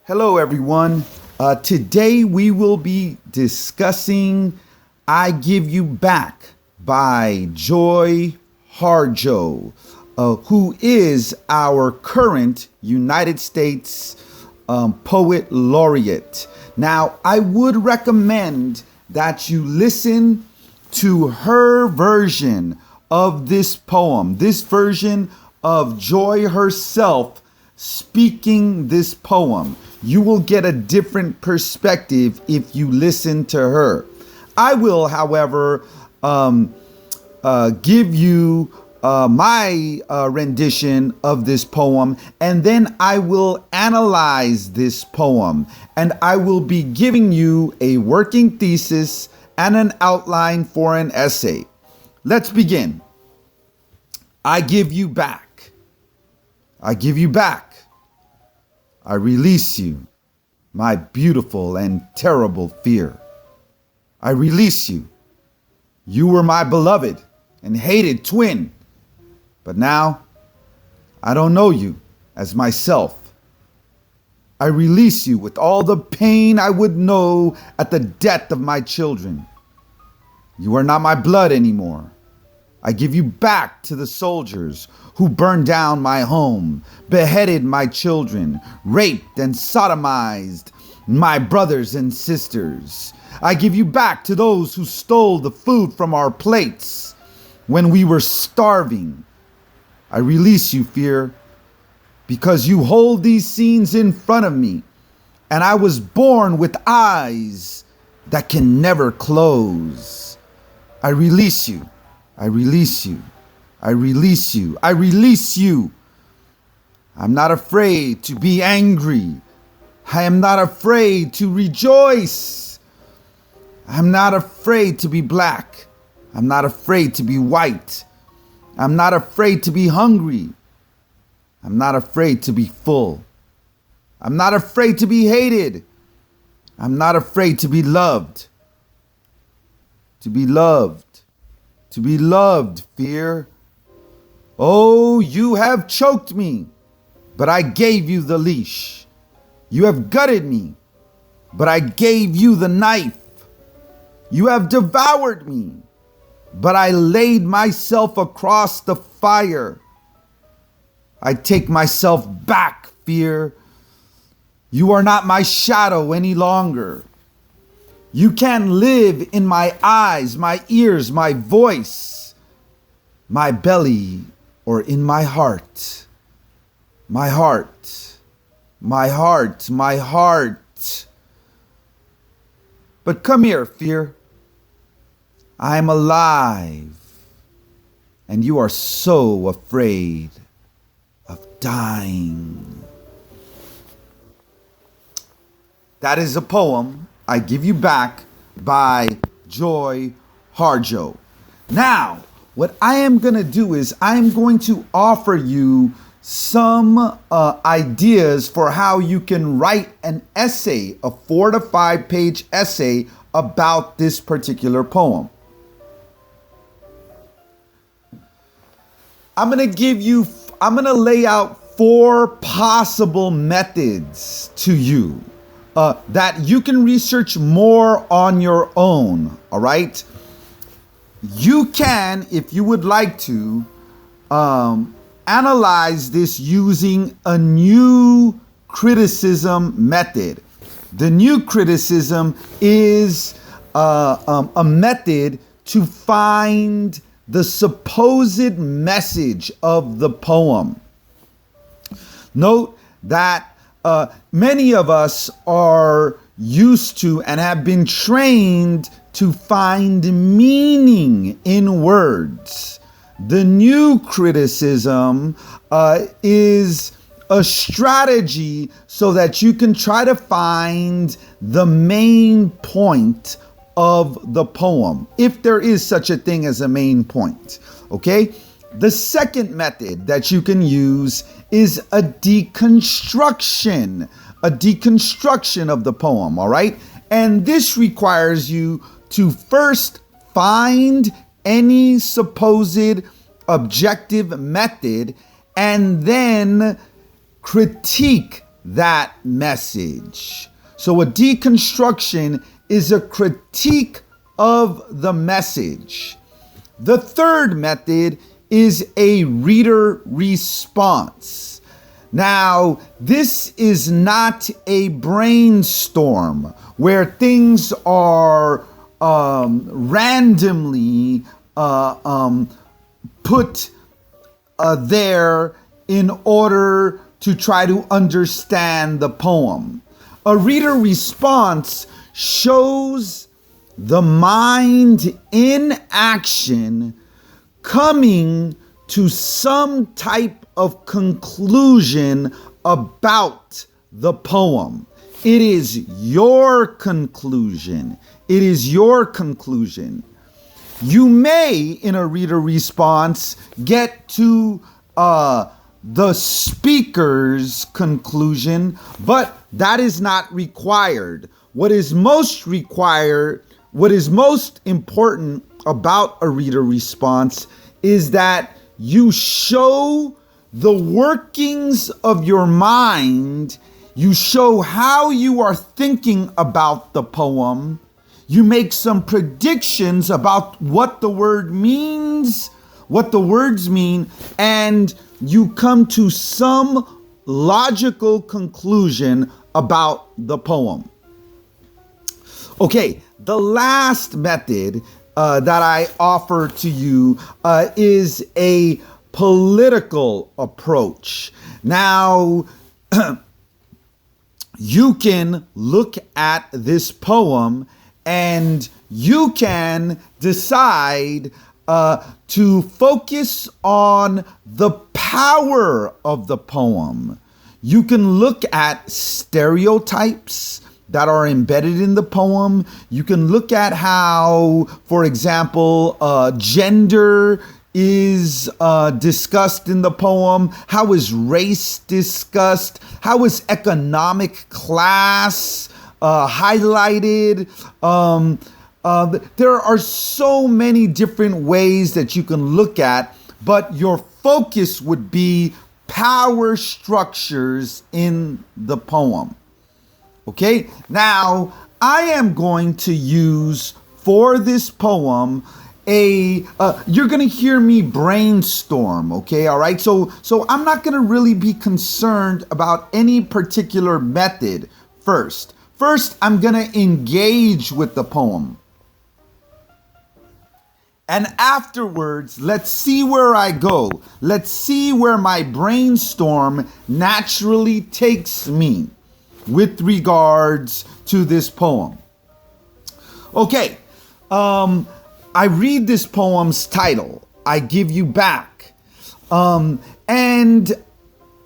Hello, everyone. Today we will be discussing I Give You Back by Joy Harjo, who is our current United States Poet Laureate. Now, I would recommend that you listen to her version of this poem, this version of Joy herself speaking this poem. You will get a different perspective if you listen to her. I will, however, give you my rendition of this poem, and then I will analyze this poem, and I will be giving you a working thesis and an outline for an essay. Let's begin. I give you back. I give you back. I release you, my beautiful and terrible fear. I release you. You were my beloved and hated twin, but now I don't know you as myself. I release you with all the pain I would know at the death of my children. You are not my blood anymore. I give you back to the soldiers who burned down my home, beheaded my children, raped and sodomized my brothers and sisters. I give you back to those who stole the food from our plates when we were starving. I release you, fear, because you hold these scenes in front of me, and I was born with eyes that can never close. I release you. I release you. I release you. I release you. I'm not afraid to be angry. I am not afraid to rejoice. I'm not afraid to be black. I'm not afraid to be white. I'm not afraid to be hungry. I'm not afraid to be full. I'm not afraid to be hated. I'm not afraid to be loved. To be loved. To be loved, fear. Oh, you have choked me, but I gave you the leash. You have gutted me, but I gave you the knife. You have devoured me, but I laid myself across the fire. I take myself back, fear. You are not my shadow any longer. You can't live in my eyes, my ears, my voice, my belly, or in my heart. My heart, my heart, my heart. But come here, fear. I am alive, and you are so afraid of dying. That is a poem, I Give You Back by Joy Harjo. Now, what I am going to do is I am going to offer you some ideas for how you can write an essay, a 4 to 5 page essay about this particular poem. I'm going to lay out 4 possible methods to you. That you can research more on your own, all right? You can, if you would like to, analyze this using a new criticism method. The new criticism is a method to find the supposed message of the poem. Note that many of us are used to and have been trained to find meaning in words. The new criticism is a strategy so that you can try to find the main point of the poem, if there is such a thing as a main point, okay? The second method that you can use is a deconstruction of the poem, all right? And this requires you to first find any supposed objective method and then critique that message. So a deconstruction is a critique of the message. The third method is a reader response. Now, this is not a brainstorm where things are randomly put there in order to try to understand the poem. A reader response shows the mind in action coming to some type of conclusion about the poem. It is your conclusion. It is your conclusion. You may, in a reader response, get to the speaker's conclusion, but that is not required. What is most important about a reader response is that you show the workings of your mind. You show how you are thinking about the poem. You make some predictions about what the word means, what the words mean, and you come to some logical conclusion about the poem. Okay, the last method that I offer to you is a political approach. Now, you can look at this poem and you can decide to focus on the power of the poem. You can look at stereotypes that are embedded in the poem. You can look at how, for example, gender is discussed in the poem. How is race discussed? How is economic class highlighted? There are so many different ways that you can look at, but your focus would be power structures in the poem. Okay, now I am going to use for this poem you're going to hear me brainstorm, okay? All right. So I'm not going to really be concerned about any particular method first. First, I'm going to engage with the poem. And afterwards, let's see where I go. Let's see where my brainstorm naturally takes me with regards to this poem. Okay, I read this poem's title, I Give You Back. And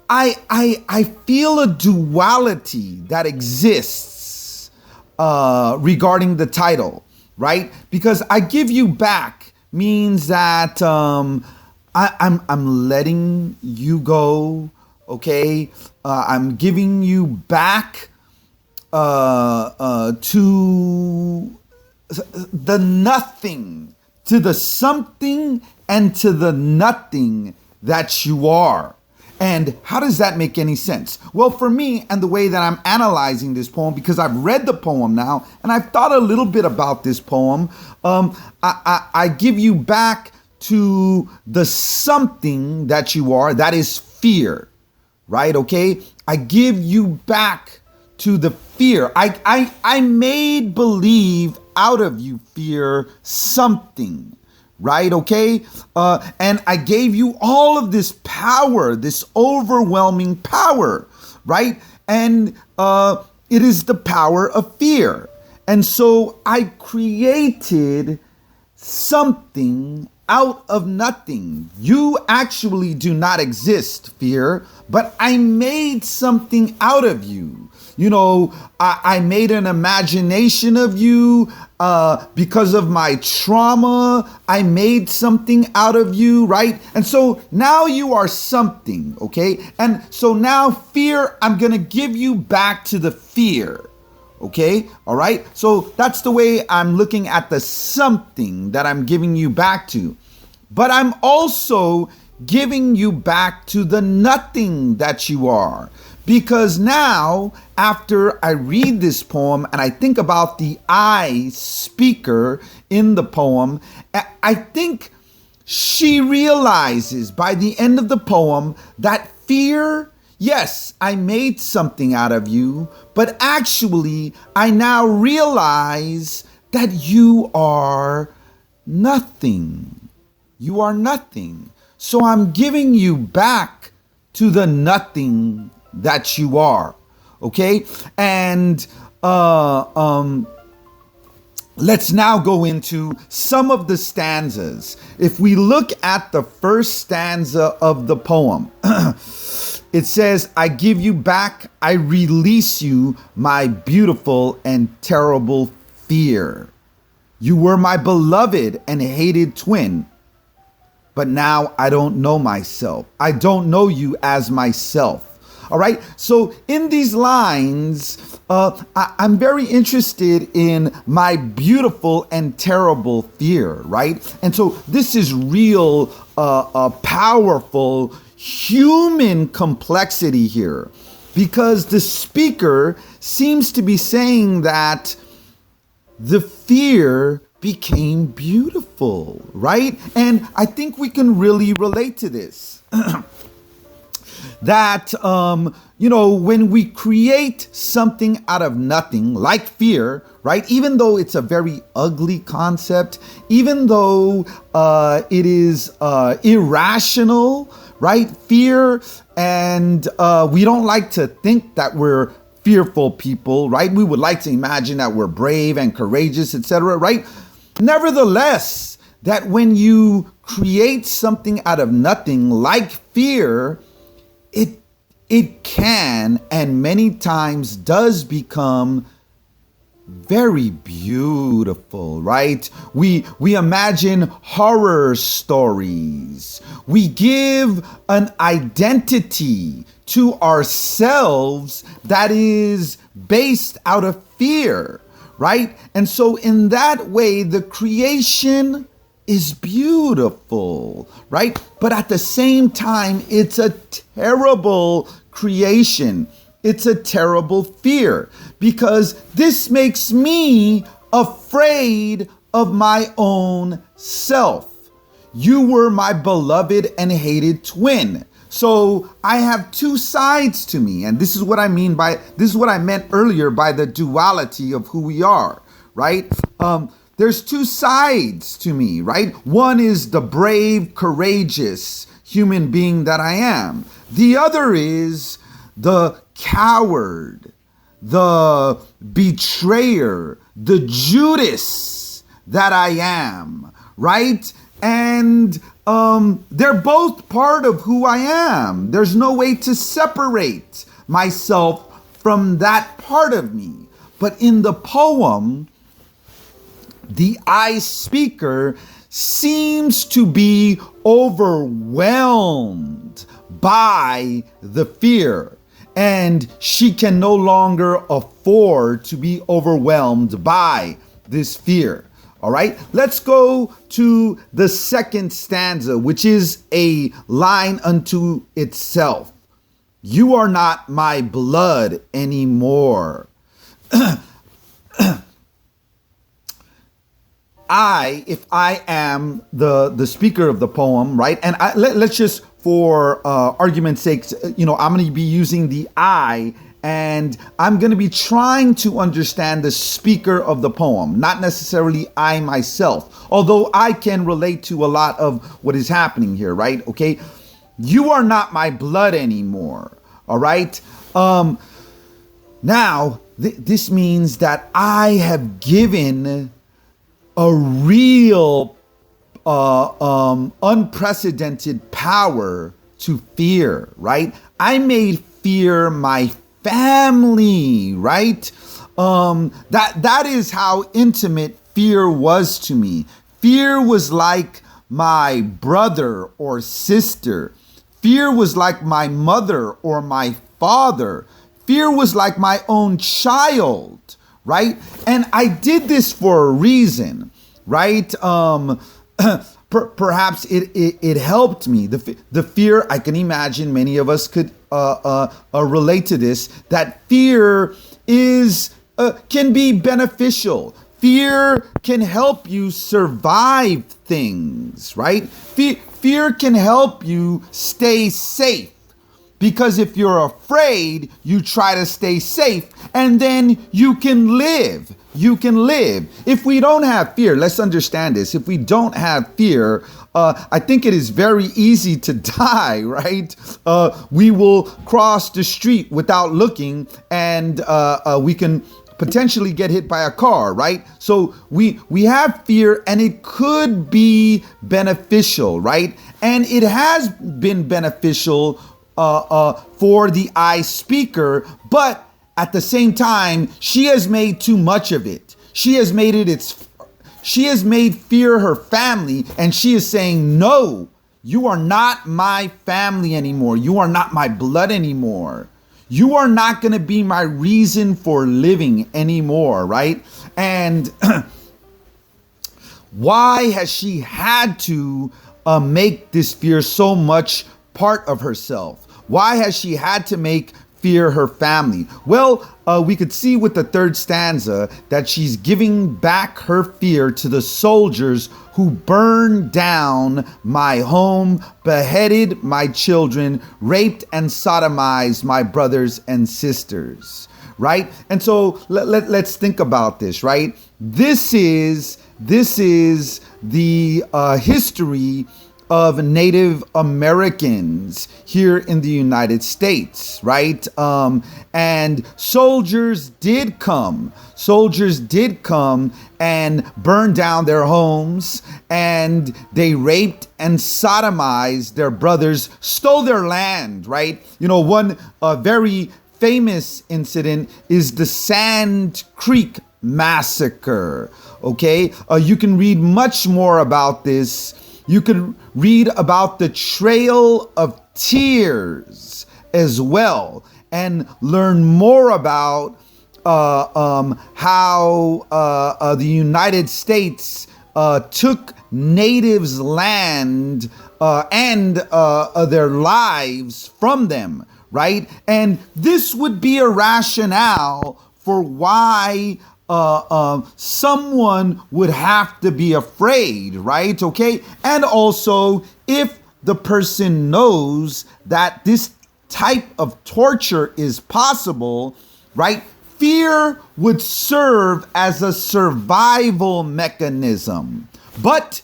I feel a duality that exists regarding the title, right? Because I give you back means that I'm letting you go, okay? I'm giving you back to the nothing, to the something and to the nothing that you are. And how does that make any sense? Well, for me, and the way that I'm analyzing this poem, because I've read the poem now and I've thought a little bit about this poem, I give you back to the something that you are, that is fear, right? Okay, I give you back to the fear. I made believe out of you fear something, right? Okay, and I gave you all of this power, this overwhelming power, right? And it is the power of fear. And so I created something out of nothing. You actually do not exist, fear, but I made something out of you. You know, I made an imagination of you because of my trauma. I made something out of you, right? And so now you are something, okay? And so now fear, I'm going to give you back to the fear. Okay, all right. So that's the way I'm looking at the something that I'm giving you back to. But I'm also giving you back to the nothing that you are. Because now, after I read this poem and I think about the I speaker in the poem, I think she realizes by the end of the poem that fear, yes, I made something out of you, but actually I now realize that you are nothing. You are nothing. So I'm giving you back to the nothing that you are. Okay? And let's now go into some of the stanzas. If we look at the first stanza of the poem, it says, I give you back, I release you, my beautiful and terrible fear. You were my beloved and hated twin, but now I don't know myself. I don't know you as myself. All right. So in these lines, I'm very interested in my beautiful and terrible fear. Right. And so this is real, powerful human complexity here, because the speaker seems to be saying that the fear became beautiful. Right. And I think we can really relate to this. That, when we create something out of nothing, like fear, right? Even though it's a very ugly concept, even though it is irrational, right? Fear, and we don't like to think that we're fearful people, right? We would like to imagine that we're brave and courageous, etc., right? Nevertheless, that when you create something out of nothing, like fear, it can and many times does become very beautiful, right? We imagine horror stories. We give an identity to ourselves that is based out of fear, right? And so in that way, the creation is beautiful, right? But at the same time, it's a terrible creation. It's a terrible fear, because this makes me afraid of my own self. You were my beloved and hated twin. So I have two sides to me. And this is what I meant earlier by the duality of who we are, right? There's two sides to me, right? One is the brave, courageous human being that I am. The other is the coward, the betrayer, the Judas that I am, right? And they're both part of who I am. There's no way to separate myself from that part of me. But in the poem, the I speaker seems to be overwhelmed by the fear, and she can no longer afford to be overwhelmed by this fear. All right, let's go to the second stanza, which is a line unto itself. You are not my blood anymore. If I am the speaker of the poem, right? And let's just, for argument's sake, I'm going to be using the I, and I'm going to be trying to understand the speaker of the poem, not necessarily I myself, although I can relate to a lot of what is happening here, right? Okay. You are not my blood anymore. All right. Now, this means that I have given a real unprecedented power to fear, right? I made fear my family, right? That is how intimate fear was to me. Fear was like my brother or sister. Fear was like my mother or my father. Fear was like my own child, right? And I did this for a reason, right? Perhaps it helped me. The fear, I can imagine many of us could relate to this, that fear is can be beneficial. Fear can help you survive things, right? Fear can help you stay safe. Because if you're afraid, you try to stay safe, and then you can live. You can live. If we don't have fear, let's understand this. If we don't have fear, I think it is very easy to die, right? We will cross the street without looking, and we can potentially get hit by a car, right? So we have fear, and it could be beneficial, right? And it has been beneficial for the I speaker, but at the same time, she has made too much of it. She has made fear her family, and she is saying, no, you are not my family anymore. You are not my blood anymore. You are not going to be my reason for living anymore, right? And why has she had to make this fear so much part of herself? Why has she had to make fear her family? Well, we could see with the third stanza that she's giving back her fear to the soldiers who burned down my home, beheaded my children, raped and sodomized my brothers and sisters, right? And so let's think about this, right? This is the history of Native Americans here in the United States, right? And soldiers did come and burn down their homes, and they raped and sodomized their brothers, stole their land, right? You know, one very famous incident is the Sand Creek Massacre, okay? You can read much more about this. You could read about the Trail of Tears as well, and learn more about how the United States took natives' land and their lives from them, right? And this would be a rationale for why someone would have to be afraid, right? Okay. And also, if the person knows that this type of torture is possible, right? Fear would serve as a survival mechanism. But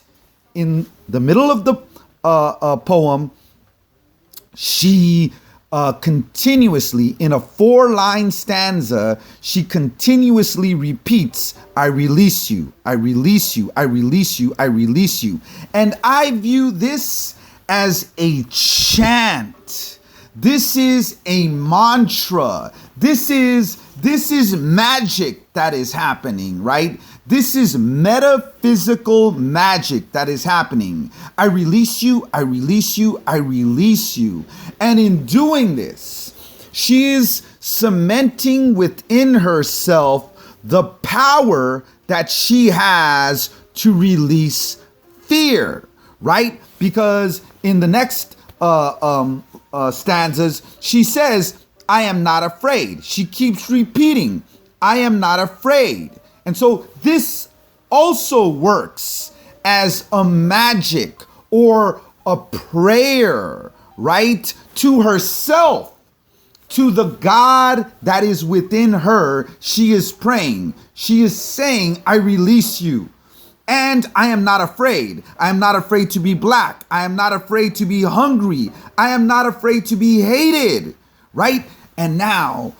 in the middle of the poem, she continuously, in a 4-line stanza, she continuously repeats, I release you, I release you, I release you, I release you. And I view this as a chant. This is a mantra. This is magic that is happening, right? This is metaphysical magic that is happening. I release you, I release you, I release you. And in doing this, she is cementing within herself the power that she has to release fear, right? Because in the next stanzas, she says, I am not afraid. She keeps repeating, I am not afraid. And so this also works as a magic or a prayer, right? To herself, to the God that is within her. She is praying. She is saying, I release you. And I am not afraid. I am not afraid to be black. I am not afraid to be hungry. I am not afraid to be hated, right? And now,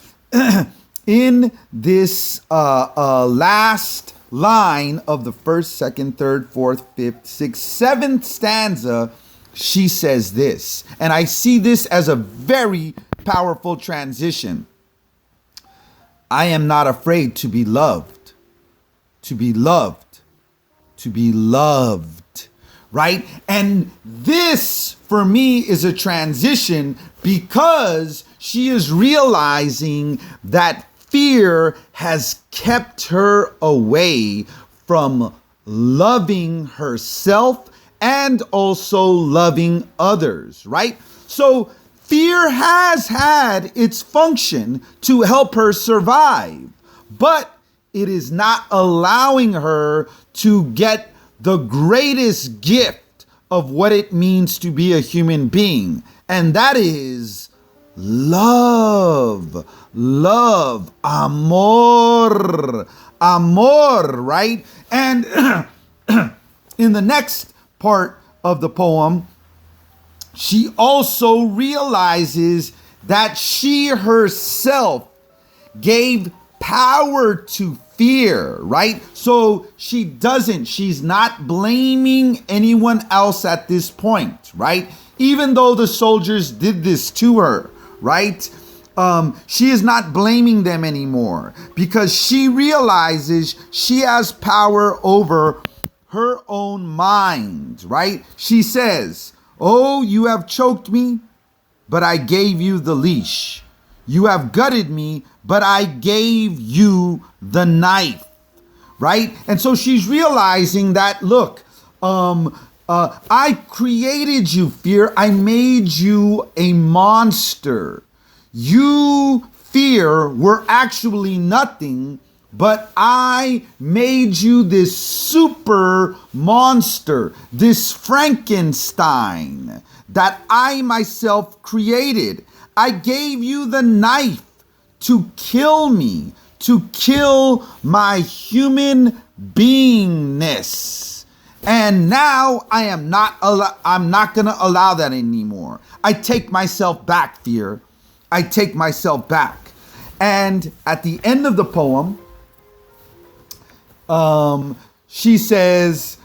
in this last line of the first, second, third, fourth, fifth, sixth, seventh stanza, she says this. And I see this as a very powerful transition. I am not afraid to be loved, to be loved, to be loved, right? And this, for me, is a transition because she is realizing that fear has kept her away from loving herself and also loving others, right? So Fear has had its function to help her survive, but it is not allowing her to get the greatest gift of what it means to be a human being, and that is love. Love. Amor. Amor, right? And in the next part of the poem, she also realizes that she herself gave power to fear, right? So she's not blaming anyone else at this point, right? Even though the soldiers did this to her, right? She is not blaming them anymore because she realizes she has power over her own mind, right? She says, "Oh, you have choked me, but I gave you the leash. You have gutted me, but I gave you the knife," right? And so she's realizing that, look, I created you, fear. I made you a monster. You, fear, were actually nothing, but I made you this super monster, this Frankenstein that I myself created. I gave you the knife to kill me, to kill my human beingness. And now I'm not going to allow that anymore. I take myself back, fear. I take myself back. And at the end of the poem, she says,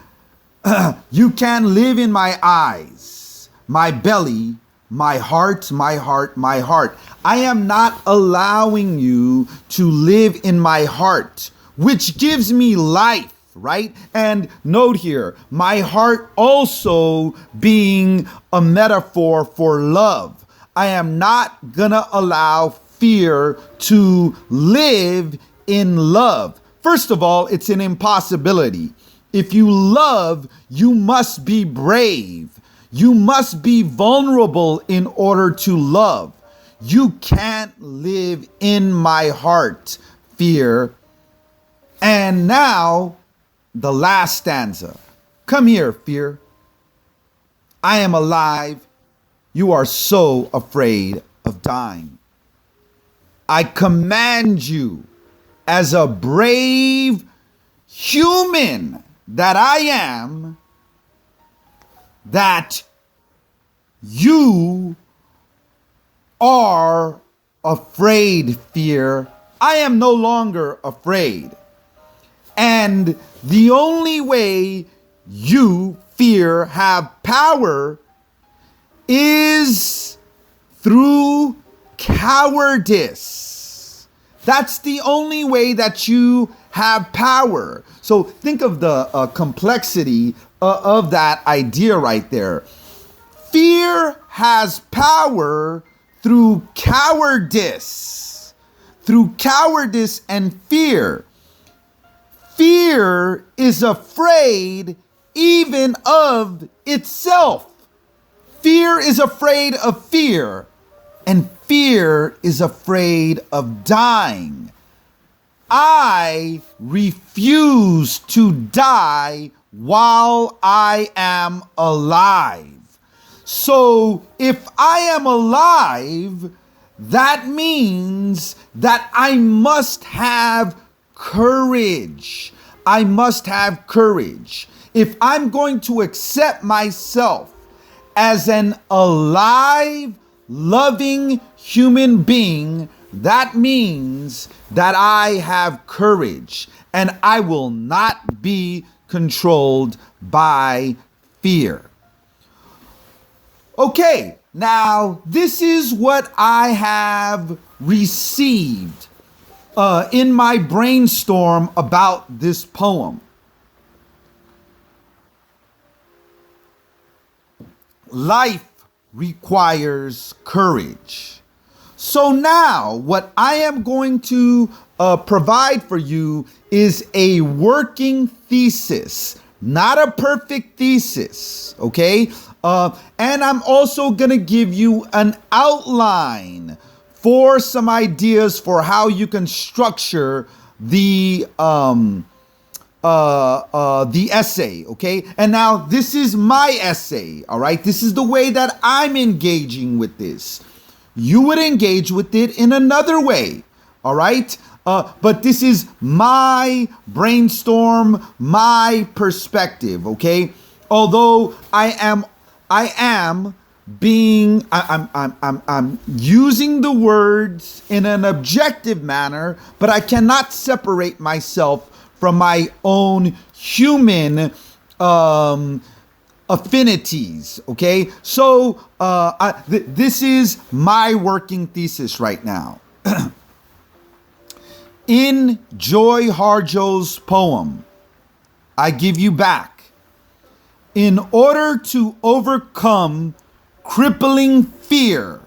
"You can live in my eyes, my belly, my heart, my heart, my heart. I am not allowing you to live in my heart, which gives me life," right? And note here, my heart also being a metaphor for love. I am not gonna allow fear to live in love. First of all, it's an impossibility. If you love, you must be brave. You must be vulnerable in order to love. You can't live in my heart, fear. And now, the last stanza. Come here, fear. I am alive. You are so afraid of dying. I command you, as a brave human that I am, that you are afraid, fear. I am no longer afraid. And the only way you, fear, have power is through cowardice. That's the only way that you have power. So think of the complexity of that idea right there. Fear has power through cowardice. Through cowardice and fear. Fear is afraid even of itself. Fear is afraid of fear, and fear is afraid of dying. I refuse to die while I am alive. So if I am alive, that means that I must have courage. I must have courage. If I'm going to accept myself as an alive, loving human being, that means that I have courage and I will not be controlled by fear. Okay, now this is what I have received in my brainstorm about this poem. Life requires courage. So now what I am going to provide for you is a working thesis not a perfect thesis, okay? And I'm also going to give you an outline for some ideas for how you can structure the essay, okay? And now this is my essay, all right? This is the way that I'm engaging with this. You would engage with it in another way, all right? But this is my brainstorm, my perspective, okay? Although I'm using the words in an objective manner, but I cannot separate myself from my own human affinities, okay? So this is my working thesis right now. In Joy Harjo's poem, I Give You Back, in order to overcome crippling fear,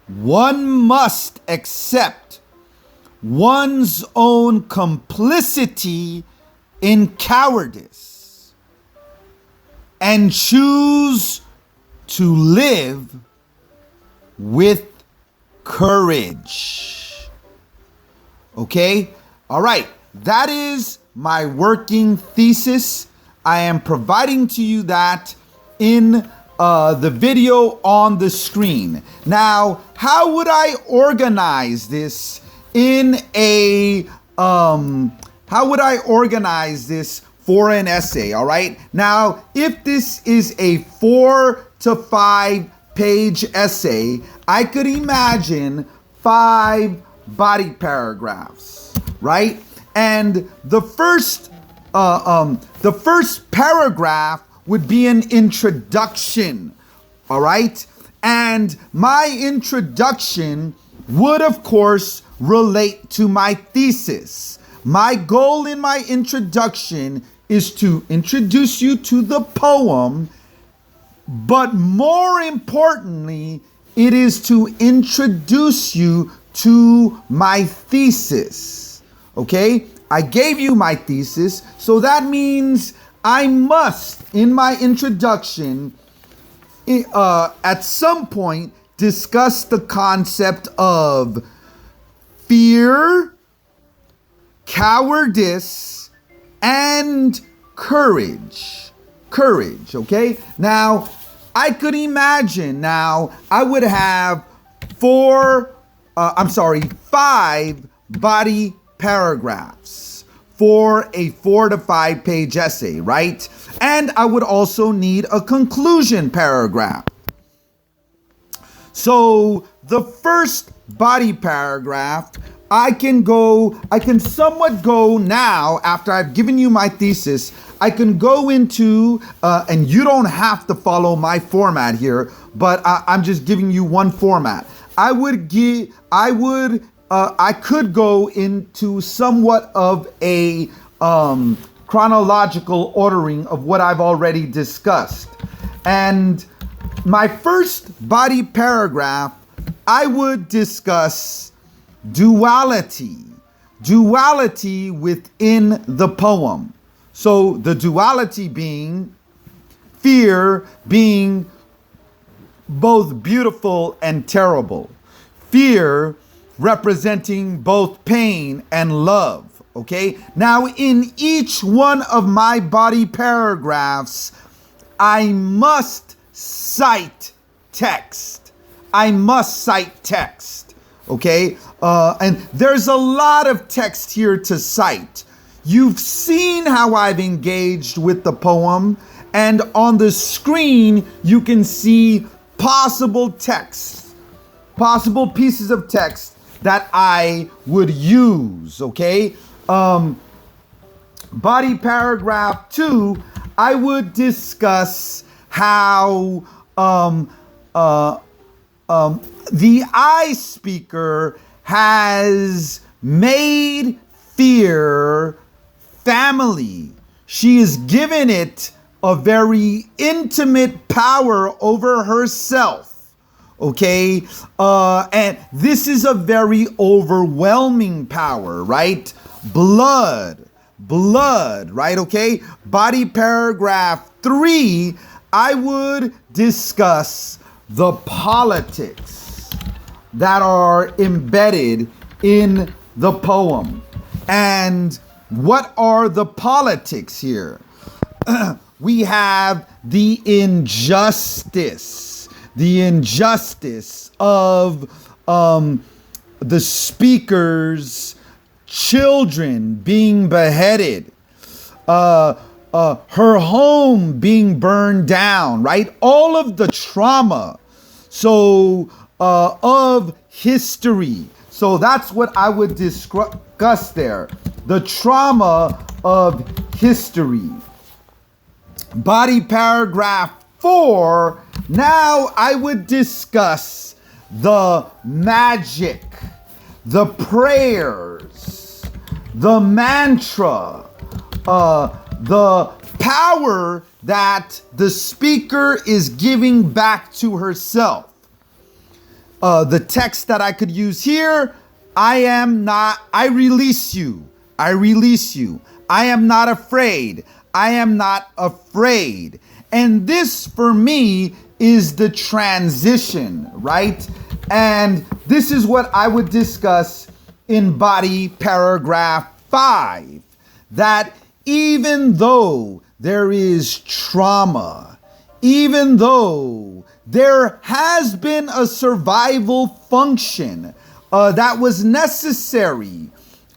one must accept one's own complicity in cowardice and choose to live with courage. Okay? All right. That is my working thesis. I am providing to you that in the video on the screen. Now, how would I organize this in a, how would I organize this for an essay? All right. Now, if this is a 4 to 5 page essay, I could imagine 5 body paragraphs, right? And the first paragraph would be an introduction, all right? And my introduction would, of course, relate to my thesis. My goal in my introduction is to introduce you to the poem, but more importantly, it is to introduce you to my thesis, okay? I gave you my thesis, so that means I must, in my introduction, at some point, discuss the concept of fear, cowardice, and courage. Courage, okay? Now, I could imagine now I would have 5 body paragraphs for a 4 to 5 page essay, right? And I would also need a conclusion paragraph. So the first body paragraph, I can somewhat go now, after I've given you my thesis, I can go into, and you don't have to follow my format here, but I'm just giving you one format. I could go into somewhat of a chronological ordering of what I've already discussed. And my first body paragraph, I would discuss duality within the poem. So the duality being fear being both beautiful and terrible. Fear representing both pain and love, okay? Now, in each one of my body paragraphs, I must cite text. Okay? And there's a lot of text here to cite. You've seen how I've engaged with the poem, and on the screen, you can see possible text, possible pieces of text that I would use, okay? Body paragraph 2, I would discuss how the I speaker has made fear family. She has given it a very intimate power over herself. Okay? And this is a very overwhelming power, right? Blood blood, right? Okay. Body paragraph 3, I would discuss the politics that are embedded in the poem. And what are the politics here? We have the injustice of the speaker's children being beheaded, her home being burned down, right? All of the trauma, of history. So that's what I would discuss there. The trauma of history. Body paragraph 4, now I would discuss the magic, the prayers, the mantra, the power that the speaker is giving back to herself. The text that I could use here, I release you. I release you. I am not afraid. I am not afraid. And this for me is the transition, right? And this is what I would discuss in body paragraph 5, that even though there is trauma, even though there has been a survival function that was necessary,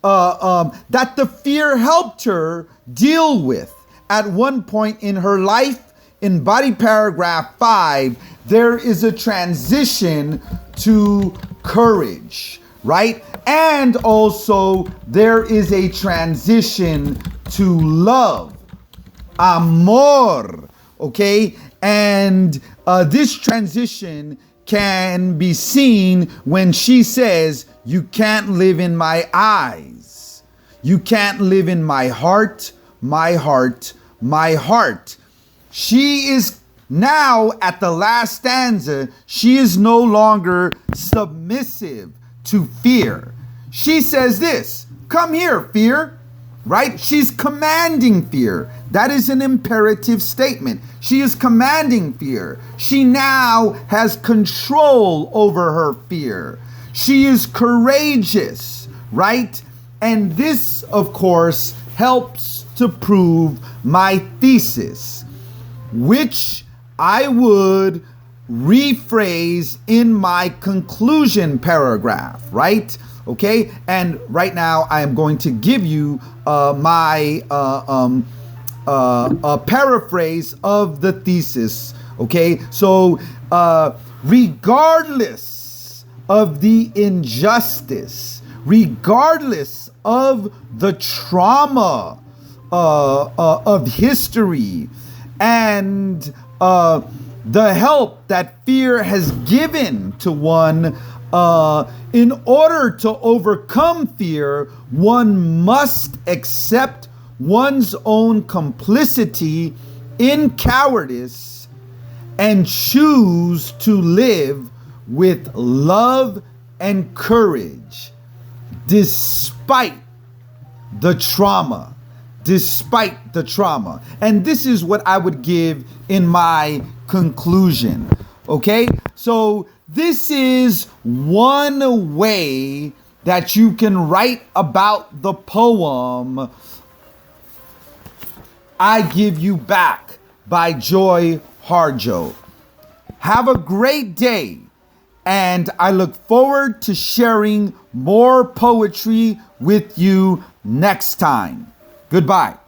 that the fear helped her deal with at one point in her life, in body paragraph 5, there is a transition to courage, right? And also there is a transition to love, amor, okay? And this transition can be seen when she says, you can't live in my eyes. You can't live in my heart, my heart, my heart. She is now at the last stanza, she is no longer submissive to fear. She says this, come here, fear, right? She's commanding fear. That is an imperative statement. She is commanding fear. She now has control over her fear. She is courageous, right? And this, of course, helps to prove my thesis, which I would rephrase in my conclusion paragraph, right? Okay, and right now I am going to give you a paraphrase of the thesis. Okay, so regardless of the injustice, regardless of the trauma of history, and the help that fear has given to one, in order to overcome fear, one must accept one's own complicity in cowardice and choose to live with love and courage despite the trauma. Despite the trauma. And this is what I would give in my conclusion. Okay? So this is one way that you can write about the poem I Give You Back by Joy Harjo. Have a great day, and I look forward to sharing more poetry with you next time. Goodbye.